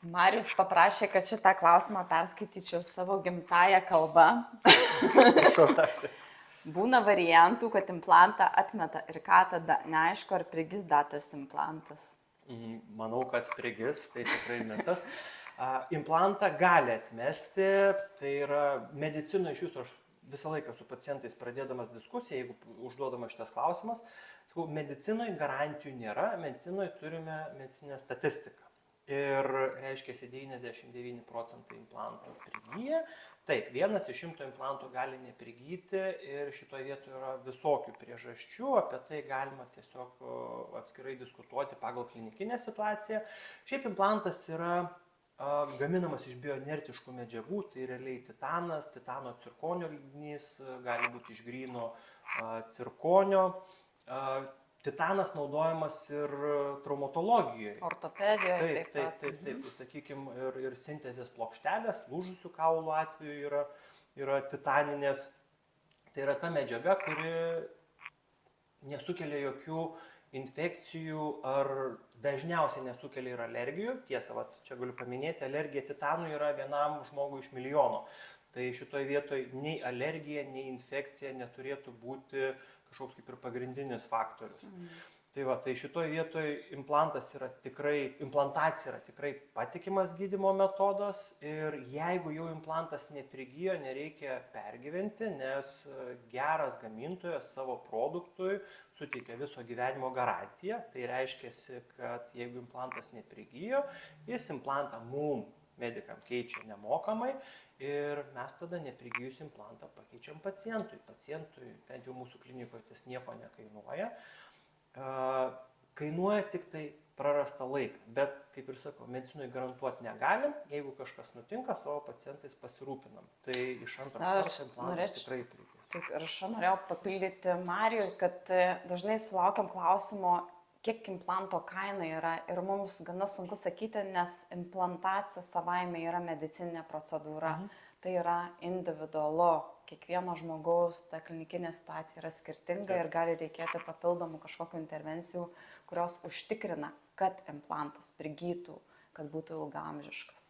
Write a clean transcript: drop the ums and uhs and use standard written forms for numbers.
Marijus paprašė, kad šitą klausimą perskaityčiau savo gimtają kalbą. Būna variantų, kad implantą atmeta ir ką tada, neaišku, ar prigis datas implantas. Manau, kad prigis, tai tikrai mitas. Implantą gali atmesti, tai yra medicinoje iš jūsų, aš visą laiką su pacientais pradėdamas diskusiją, jeigu užduodamas šitas klausimas, sakau, medicinoje garantijų nėra, medicinoje turime medicinę statistiką. Ir reiškia, 99% implantų prigyja. Taip, 1 iš 100 implantų gali neprigyti ir šitoje vietoje yra visokių priežasčių, apie tai galima tiesiog atskirai diskutuoti pagal klinikinę situaciją. Šiaip implantas yra gaminamas iš bioinertiškų medžiagų, tai realiai titanas, titano cirkonio lydinys, gali būti iš gryno cirkonio. Titanas naudojamas ir traumatologijoje. Ortopedijoje. Taip, sakykime, ir sintezės plokštelės, lūžusių kaulų atveju yra titaninės. Tai yra ta medžiaga, kuri nesukelia jokių infekcijų ar dažniausiai nesukelia ir alergijų. Tiesa, čia galiu paminėti, alergija titanui yra vienam žmogui iš milijono. Tai šitoje vietoje nei alergija, nei infekcija neturėtų būti kažkoks kaip ir pagrindinis faktorius. Tai šitoje vietoje implantacija yra tikrai patikimas gydymo metodas ir jeigu jau implantas neprigijo, nereikia pergyventi, nes geras gamintojas savo produktui suteikia viso gyvenimo garantiją. Tai reiškia, kad jeigu implantas neprigijo, jis implantą mum, medikam, keičia nemokamai. Ir mes tada neprigijus implantą pakeičiam pacientui. Pacientui, bent jau mūsų klinikoje, tas nieko nekainuoja. Kainuoja tik tai prarastą laiką. Bet, kaip ir sakau, medicinoje garantuoti negalim. Jeigu kažkas nutinka, savo pacientais pasirūpinam. Tai iš antro karto implantas tikrai prigijus. Taip, ir aš norėjau papildyti Marijų, kad dažnai sulaukiam klausimo, kiek implanto kaina yra ir mums gana sunku sakyti, nes implantacija savaime yra medicininė procedūra. Tai yra individualu. Kiekvieno žmogaus ta klinikinė situacija yra skirtinga ir gali reikėti papildomų kažkokių intervencijų, kurios užtikrina, kad implantas prigytų, kad būtų ilgaamžiškas.